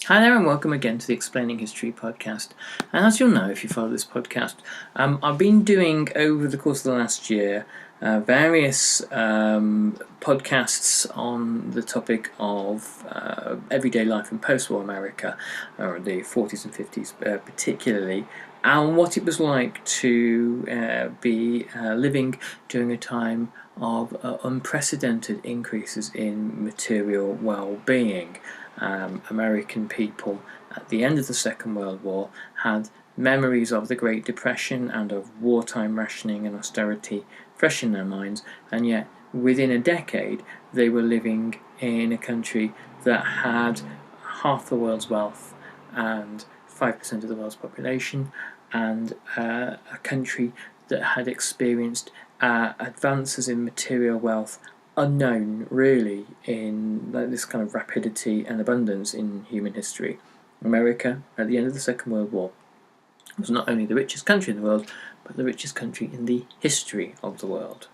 Hi there and welcome again to the Explaining History podcast. And as you'll know if you follow this podcast, I've been doing over the course of the last year various podcasts on the topic of everyday life in post-war America, or the 40s and 50s particularly, and what it was like to be living during a time of unprecedented increases in material well-being. American people at the end of the Second World War had memories of the Great Depression and of wartime rationing and austerity fresh in their minds, and yet within a decade they were living in a country that had half the world's wealth and 5% of the world's population, and a country that had experienced advances in material wealth unknown really in this kind of rapidity and abundance in human history. America at the end of the Second World War was not only the richest country in the world, but the richest country in the history of the world.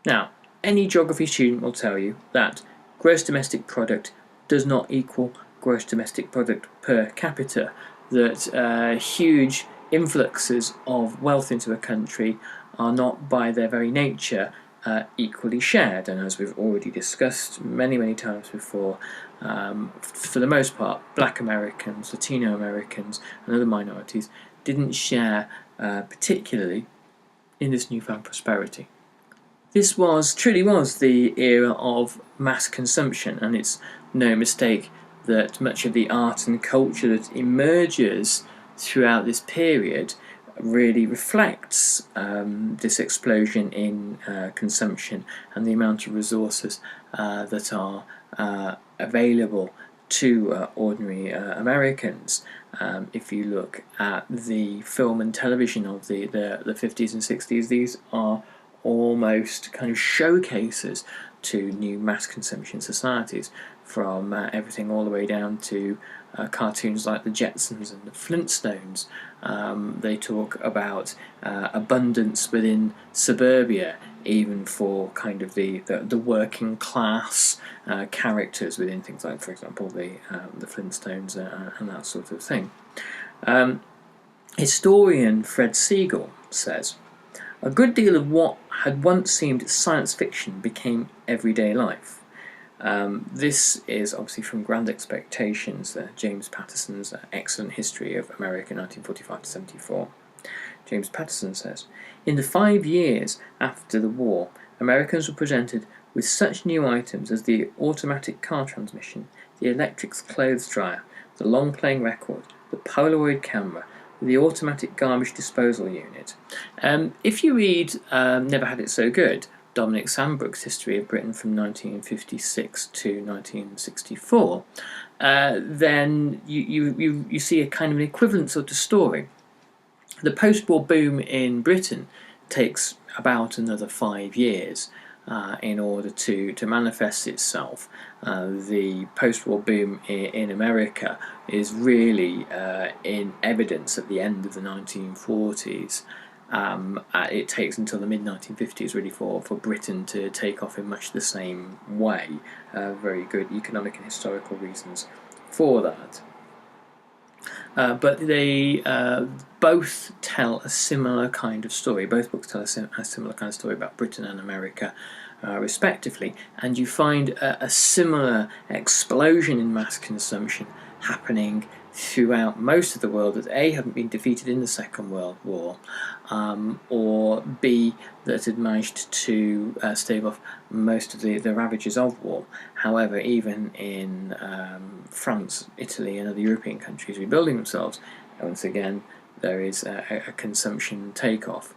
Now, any geography student will tell you that gross domestic product does not equal gross domestic product per capita, that huge influxes of wealth into a country are not by their very nature equally shared, and as we've already discussed many times before, for the most part, Black Americans, Latino Americans, and other minorities didn't share particularly in this newfound prosperity. This truly was the era of mass consumption, and it's no mistake that much of the art and culture that emerges throughout this period really reflects this explosion in consumption and the amount of resources that are available to ordinary Americans. If you look at the film and television of the 50s and 60s, these are almost kind of showcases to new mass consumption societies, from everything all the way down to cartoons like the Jetsons and the Flintstones. They talk about abundance within suburbia, even for kind of the working class characters within things like, for example, the Flintstones and that sort of thing. Historian Fred Siegel says, "A good deal of what had once seemed science fiction became everyday life." This is obviously from Grand Expectations, James Patterson's excellent history of America 1945 to 74. James Patterson says, "In the 5 years after the war, Americans were presented with such new items as the automatic car transmission, the electric clothes dryer, the long-playing record, the Polaroid camera, the automatic garbage disposal unit." If you read Never Had It So Good, Dominic Sandbrook's history of Britain from 1956 to 1964, then you see a kind of an equivalent sort of story. The post-war boom in Britain takes about another 5 years in order to manifest itself. The post-war boom in America is really in evidence at the end of the 1940s. It takes until the mid-1950s really for Britain to take off in much the same way. Very good economic and historical reasons for that. But they both tell a similar kind of story. Both books tell a similar kind of story about Britain and America, respectively. And you find a similar explosion in mass consumption happening throughout most of the world that A, hadn't been defeated in the Second World War, or B, that had managed to stave off most of the ravages of war. However, even in France, Italy and other European countries rebuilding themselves, once again there is a consumption takeoff.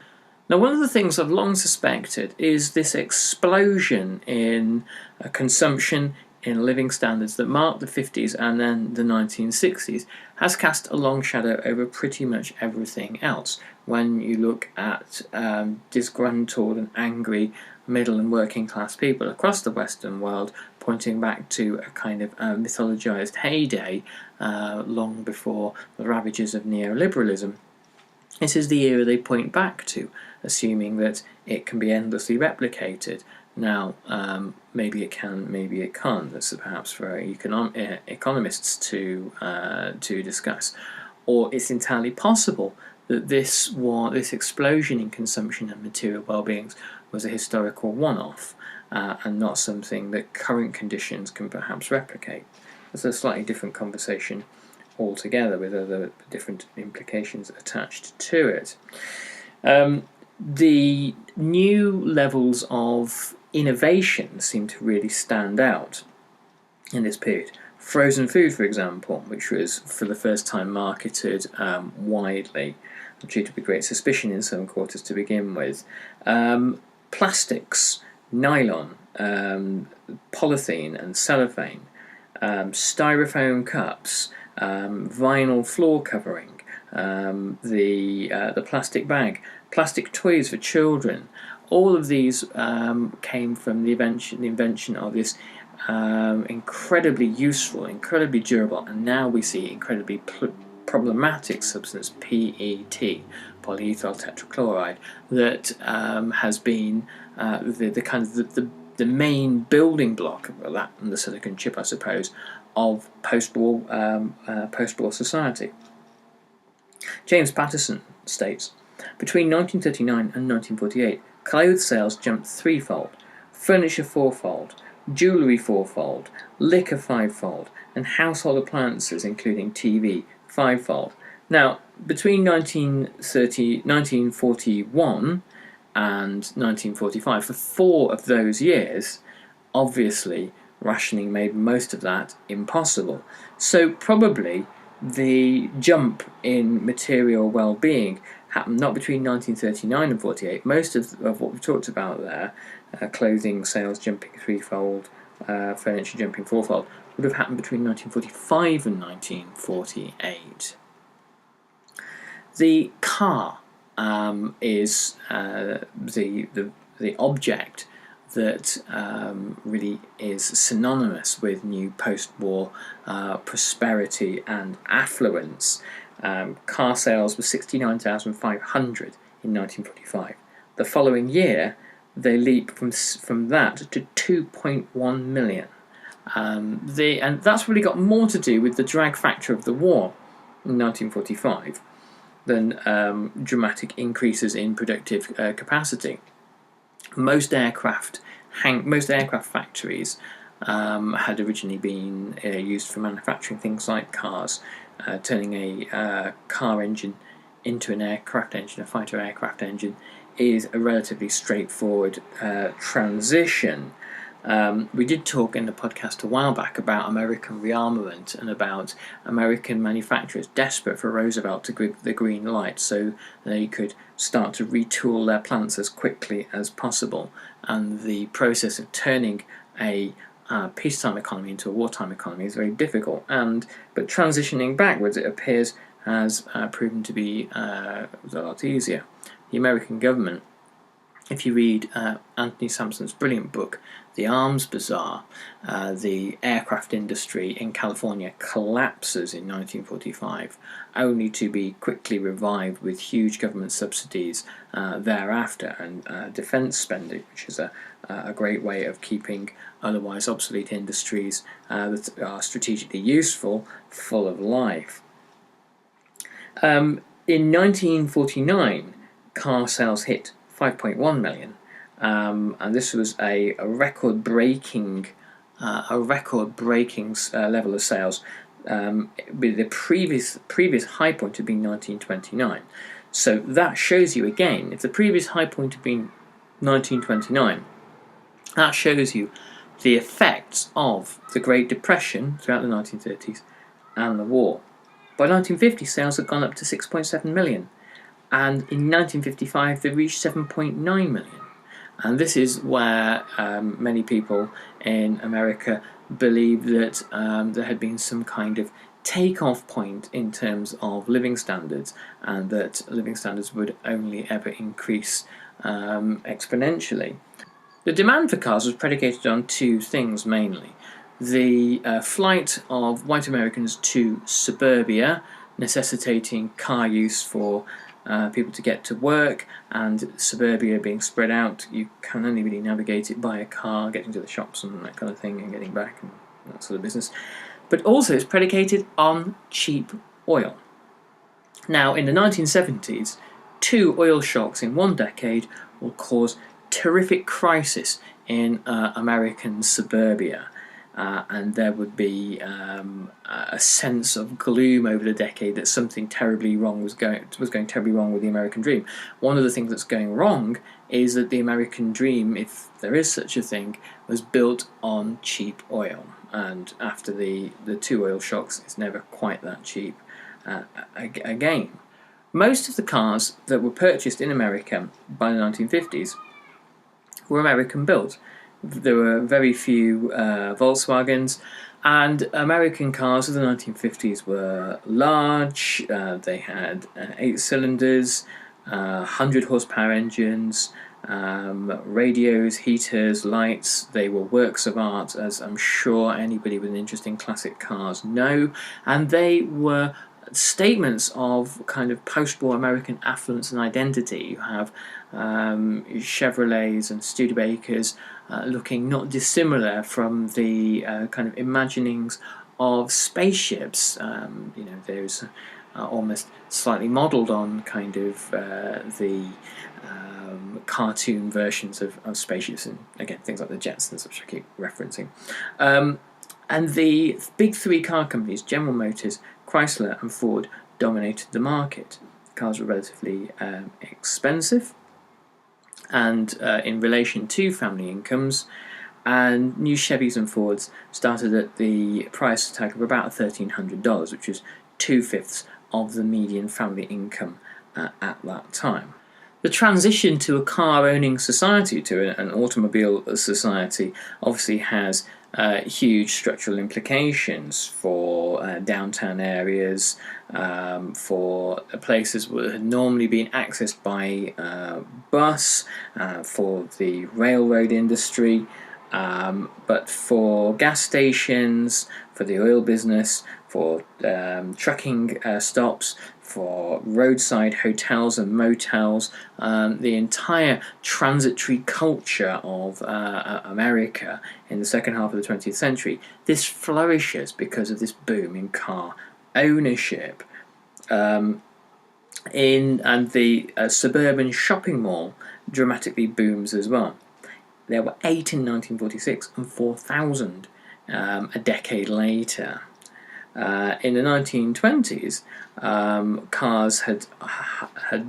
Now, one of the things I've long suspected is this explosion in consumption, in living standards that marked the 50s and then the 1960s has cast a long shadow over pretty much everything else. When you look at disgruntled and angry middle and working class people across the Western world, pointing back to a kind of mythologized heyday long before the ravages of neoliberalism, this is the era they point back to, assuming that it can be endlessly replicated. Now, maybe it can, maybe it can't. That's perhaps for economists to discuss. Or it's entirely possible that this explosion in consumption and material well-being was a historical one-off, and not something that current conditions can perhaps replicate. It's a slightly different conversation altogether, with other different implications attached to it. The new levels of innovation seem to really stand out in this period. Frozen food, for example, which was for the first time marketed widely, treated with great suspicion in some quarters to begin with. Plastics, nylon, polythene and cellophane, styrofoam cups, vinyl floor covering, the plastic bag, plastic toys for children. All of these came from the invention of this incredibly useful, incredibly durable, and now we see incredibly problematic substance, PET, polyethyl tetrachloride, that has been the main building block of that, and the silicon chip, I suppose, of post-war society. James Patterson states, between 1939 and 1948, clothes sales jumped threefold, furniture fourfold, jewellery fourfold, liquor fivefold, and household appliances, including TV, fivefold. Now, between 1941 and 1945, for 4 of those years, obviously rationing made most of that impossible. So probably the jump in material well-being happened not between 1939 and 48. Most of what we talked about there, clothing sales jumping threefold, furniture jumping fourfold, would have happened between 1945 and 1948. The car is the object that really is synonymous with new post-war prosperity and affluence. Car sales were 69,500 in 1945. The following year, they leap from that to 2.1 million. And that's really got more to do with the drag factor of the war in 1945 than dramatic increases in productive capacity. Most aircraft factories had originally been used for manufacturing things like cars. Turning a car engine into an aircraft engine, a fighter aircraft engine, is a relatively straightforward transition. We did talk in the podcast a while back about American rearmament and about American manufacturers desperate for Roosevelt to give the green light so they could start to retool their plants as quickly as possible. And the process of turning a peacetime economy into a wartime economy is very difficult. But transitioning backwards, it appears, has proven to be a lot easier. The American government, if you read Anthony Sampson's brilliant book, The Arms Bazaar, the aircraft industry in California collapses in 1945, only to be quickly revived with huge government subsidies thereafter, and defence spending, which is a great way of keeping otherwise obsolete industries that are strategically useful full of life. In 1949, car sales hit 5.1 million, and this was a record-breaking level of sales. With the previous high point had been 1929, so that shows you again, if the previous high point had been 1929, that shows you the effects of the Great Depression throughout the 1930s and the war. By 1950, sales had gone up to 6.7 million. And in 1955 they reached 7.9 million. And this is where many people in America believe that there had been some kind of take-off point in terms of living standards, and that living standards would only ever increase exponentially. The demand for cars was predicated on 2 things mainly. The flight of white Americans to suburbia, necessitating car use for people to get to work, and suburbia being spread out, you can only really navigate it by a car, getting to the shops and that kind of thing, and getting back and that sort of business. But also it's predicated on cheap oil. Now, in the 1970s, 2 oil shocks in 1 decade will cause terrific crisis in American suburbia. And there would be a sense of gloom over the decade that something terribly wrong was going terribly wrong with the American dream. One of the things that's going wrong is that the American dream, if there is such a thing, was built on cheap oil. And after the 2 oil shocks, it's never quite that cheap again. Most of the cars that were purchased in America by the 1950s were American built. There were very few Volkswagens, and American cars of the 1950s were large. They had 8 cylinders, 100 horsepower engines, radios, heaters, lights. They were works of art, as I'm sure anybody with an interest in classic cars know, and they were statements of kind of post-war American affluence and identity. You have Chevrolets and Studebakers looking not dissimilar from the kind of imaginings of spaceships. There's almost slightly modelled on kind of the cartoon versions of spaceships, and again things like the Jetsons, which I keep referencing. And the big 3 car companies, General Motors, Chrysler and Ford, dominated the market. Cars were relatively expensive, and in relation to family incomes, and new Chevys and Fords started at the price tag of about $1,300, which was 2/5 of the median family income at that time. The transition to a car-owning society, to an automobile society, obviously has huge structural implications for downtown areas, for places that had normally been accessed by bus, for the railroad industry, but for gas stations, for the oil business, for trucking stops, for roadside hotels and motels, the entire transitory culture of America in the second half of the 20th century. This flourishes because of this boom in car ownership. And the suburban shopping mall dramatically booms as well. There were 8 in 1946 and 4,000 a decade later. In the 1920s, cars had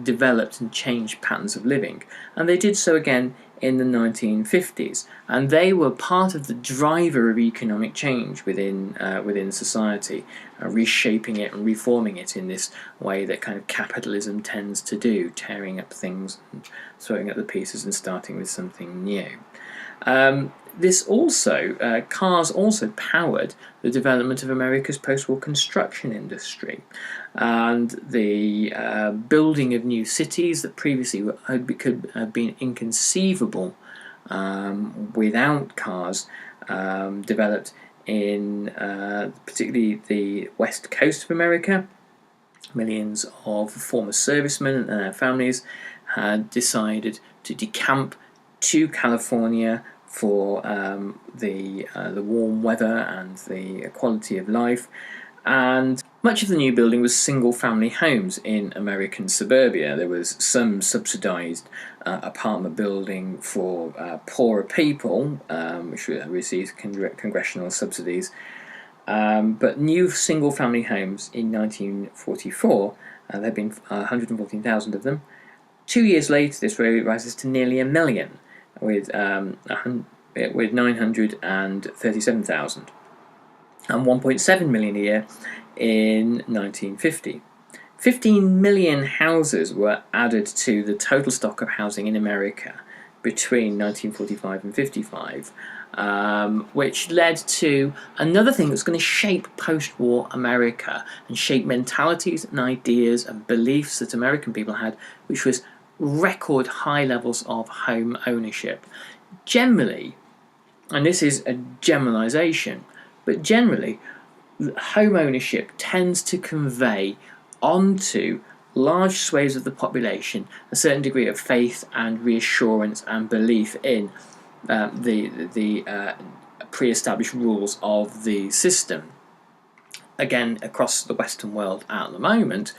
developed and changed patterns of living, and they did so again in the 1950s, and they were part of the driver of economic change within society, reshaping it and reforming it in this way that kind of capitalism tends to do, tearing up things and throwing up the pieces and starting with something new. Cars also powered the development of America's post-war construction industry, and the building of new cities that previously could have been inconceivable without cars developed in particularly the west coast of America. Millions of former servicemen and their families had decided to decamp to California for the warm weather and the quality of life, and much of the new building was single-family homes in American suburbia. There was some subsidised apartment building for poorer people, which received congressional subsidies, but new single-family homes in 1944, there had been 114,000 of them. 2 years later, this rises to nearly 1 million, with 937,000, and 1.7 million a year in 1950. 15 million houses were added to the total stock of housing in America between 1945 and 55, which led to another thing that's going to shape post-war America and shape mentalities and ideas and beliefs that American people had, which was record high levels of home ownership. Generally, and this is a generalisation, but generally, home ownership tends to convey onto large swathes of the population a certain degree of faith and reassurance and belief in the pre-established rules of the system. Again, across the Western world at the moment,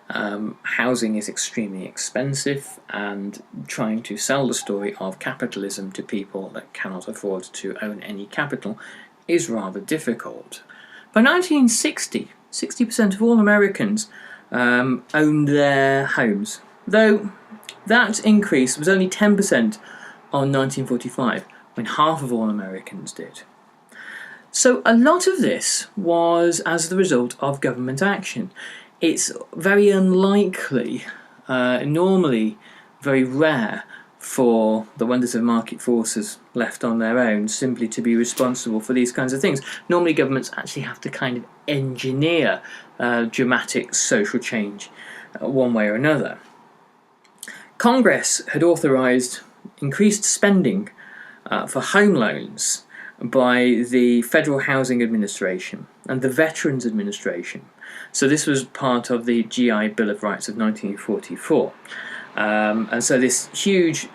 housing is extremely expensive, and trying to sell the story of capitalism to people that cannot afford to own any capital is rather difficult. By 1960, 60% of all Americans owned their homes, though that increase was only 10% on 1945, when half of all Americans did. So a lot of this was as the result of government action. It's very unlikely, normally very rare, for the wonders of market forces left on their own simply to be responsible for these kinds of things. Normally governments actually have to kind of engineer dramatic social change one way or another. Congress had authorised increased spending for home loans by the Federal Housing Administration and the Veterans Administration. So this was part of the GI Bill of Rights of 1944. And so this huge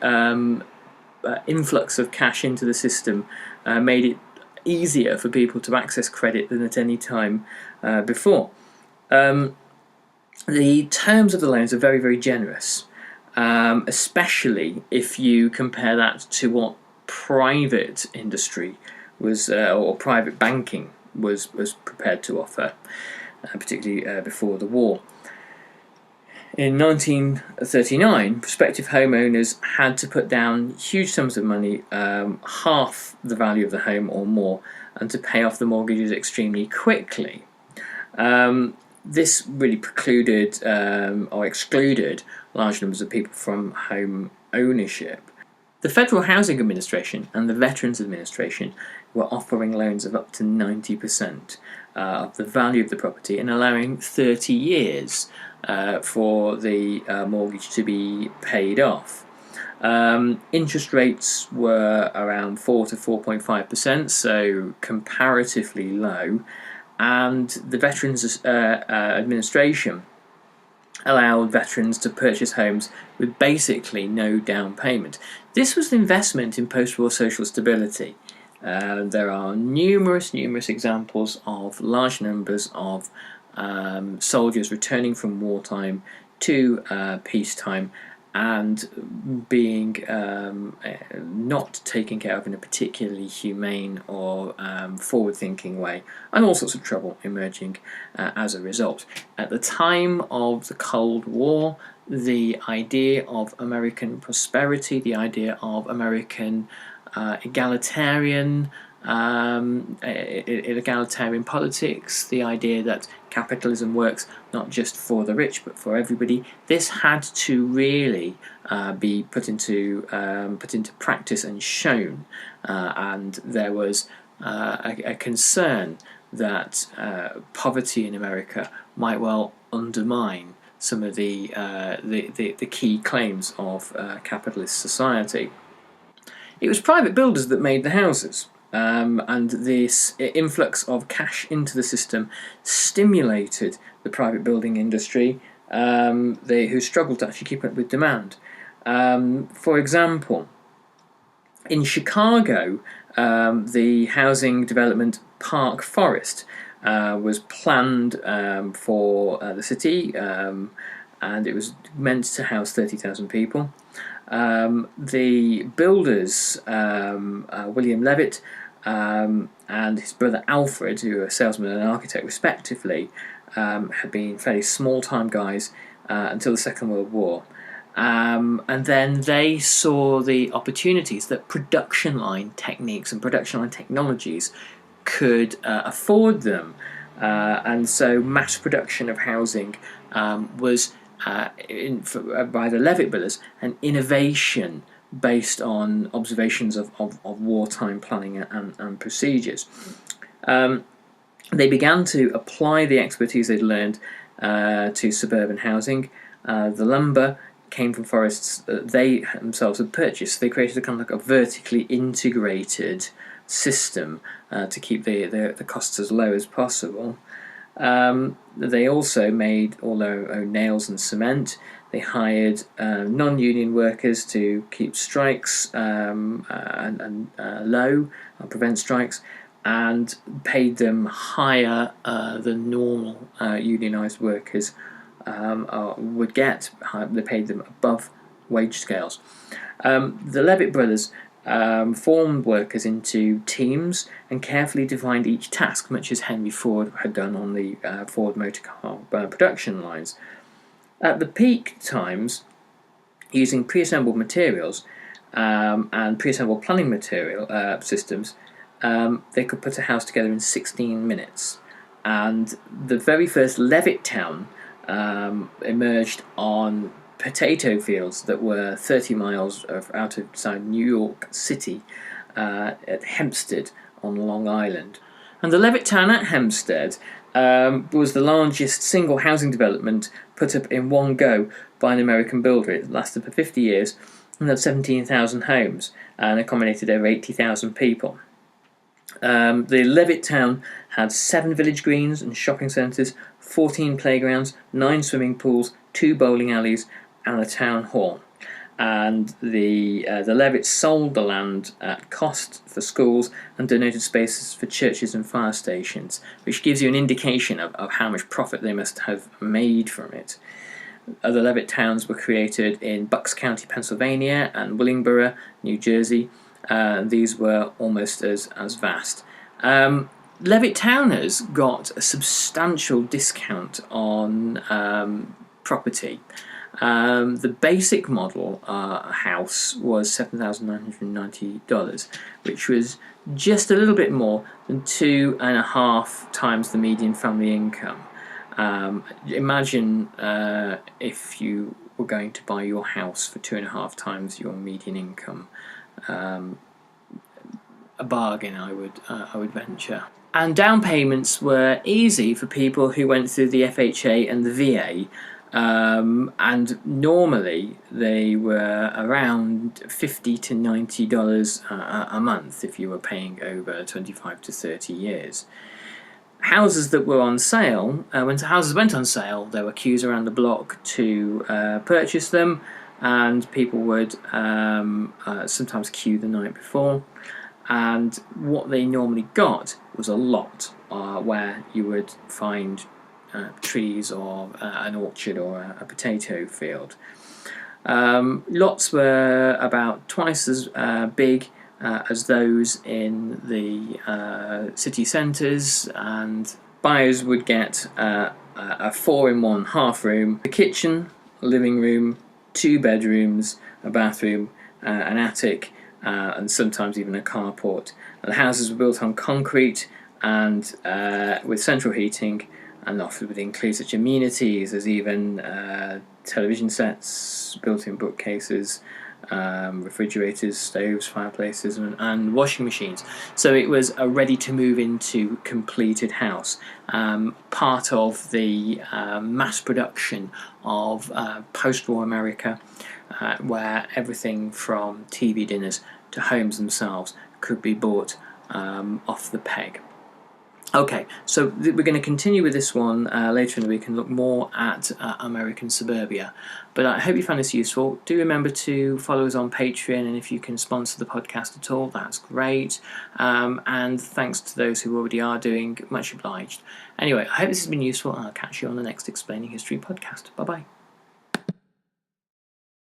influx of cash into the system made it easier for people to access credit than at any time before. The terms of the loans are very, very generous, especially if you compare that to what private industry was or private banking was prepared to offer, particularly before the war. In 1939, prospective homeowners had to put down huge sums of money, half the value of the home or more, and to pay off the mortgages extremely quickly. This really precluded or excluded large numbers of people from home ownership. The Federal Housing Administration and the Veterans Administration were offering loans of up to 90% of the value of the property and allowing 30 years for the mortgage to be paid off. Interest rates were around 4 to 4.5%, so comparatively low, and the Veterans Administration allowed veterans to purchase homes with basically no down payment. This was an investment in post-war social stability. There are numerous examples of large numbers of soldiers returning from wartime to peacetime and being not taken care of in a particularly humane or forward-thinking way, and all sorts of trouble emerging as a result. At the time of the Cold War, the idea of American prosperity, the idea of American egalitarian politics, the idea that capitalism works not just for the rich but for everybody, this had to really be put into practice and shown, and there was a concern that poverty in America might well undermine some of the key claims of capitalist society. It was private builders that made the houses, and this influx of cash into the system stimulated the private building industry, who struggled to actually keep up with demand. For example, in Chicago, the housing development Park Forest was planned for the city, and it was meant to house 30,000 people. The builders, William Levitt and his brother Alfred, who were a salesman and an architect respectively, had been fairly small-time guys until the Second World War. And then they saw the opportunities that production line techniques and production line technologies could afford them. And so mass production of housing was, by the Levitt brothers, an innovation based on observations of wartime planning and procedures. They began to apply the expertise they'd learned to suburban housing. The lumber came from forests that they themselves had purchased. They created a kind of like a vertically integrated system to keep the costs as low as possible. They also made all their own nails and cement. They hired non-union workers to keep strikes low and prevent strikes, and paid them higher than normal unionised workers would get. They paid them above wage scales. The Levitt brothers formed workers into teams and carefully defined each task, much as Henry Ford had done on the Ford motor car production lines. At the peak times, using pre-assembled materials and pre-assembled planning material systems, they could put a house together in 16 minutes. And the very first Levitt town emerged on potato fields that were 30 miles outside New York City at Hempstead on Long Island. And the Levitt town at Hempstead was the largest single housing development put up in one go by an American builder. It lasted for 50 years and had 17,000 homes and accommodated over 80,000 people. The Levitt town had 7 village greens and shopping centres, 14 playgrounds, 9 swimming pools, 2 bowling alleys, and a town hall. And the Levitts sold the land at cost for schools and donated spaces for churches and fire stations, which gives you an indication of how much profit they must have made from it. Other Levitt towns were created in Bucks County, Pennsylvania, and Willingboro, New Jersey. These were almost as vast. Levitt towners got a substantial discount on property. The basic model house was $7,990, which was just a little bit more than 2.5 times the median family income. Imagine if you were going to buy your house for 2.5 times your median income. A bargain, I would venture. And down payments were easy for people who went through the FHA and the VA. And normally they were around $50 to $90 a month if you were paying over 25 to 30 years. Houses that were on sale, when houses went on sale, there were queues around the block to purchase them, and people would sometimes queue the night before. And what they normally got was a lot where you would find trees or an orchard or a potato field. Lots were about twice as big as those in the city centres, and buyers would get a 4-in-1 half room, a kitchen, a living room, 2 bedrooms, a bathroom, an attic, and sometimes even a carport. And the houses were built on concrete and with central heating, and often would include such amenities as even television sets, built-in bookcases, refrigerators, stoves, fireplaces, and washing machines. So it was a ready-to-move into completed house, part of the mass production of post-war America, where everything from TV dinners to homes themselves could be bought off the peg. Okay, so we're going to continue with this one later in the week and look more at American suburbia. But I hope you found this useful. Do remember to follow us on Patreon, and if you can sponsor the podcast at all, that's great. And thanks to those who already are doing, much obliged. Anyway, I hope this has been useful, and I'll catch you on the next Explaining History podcast. Bye-bye.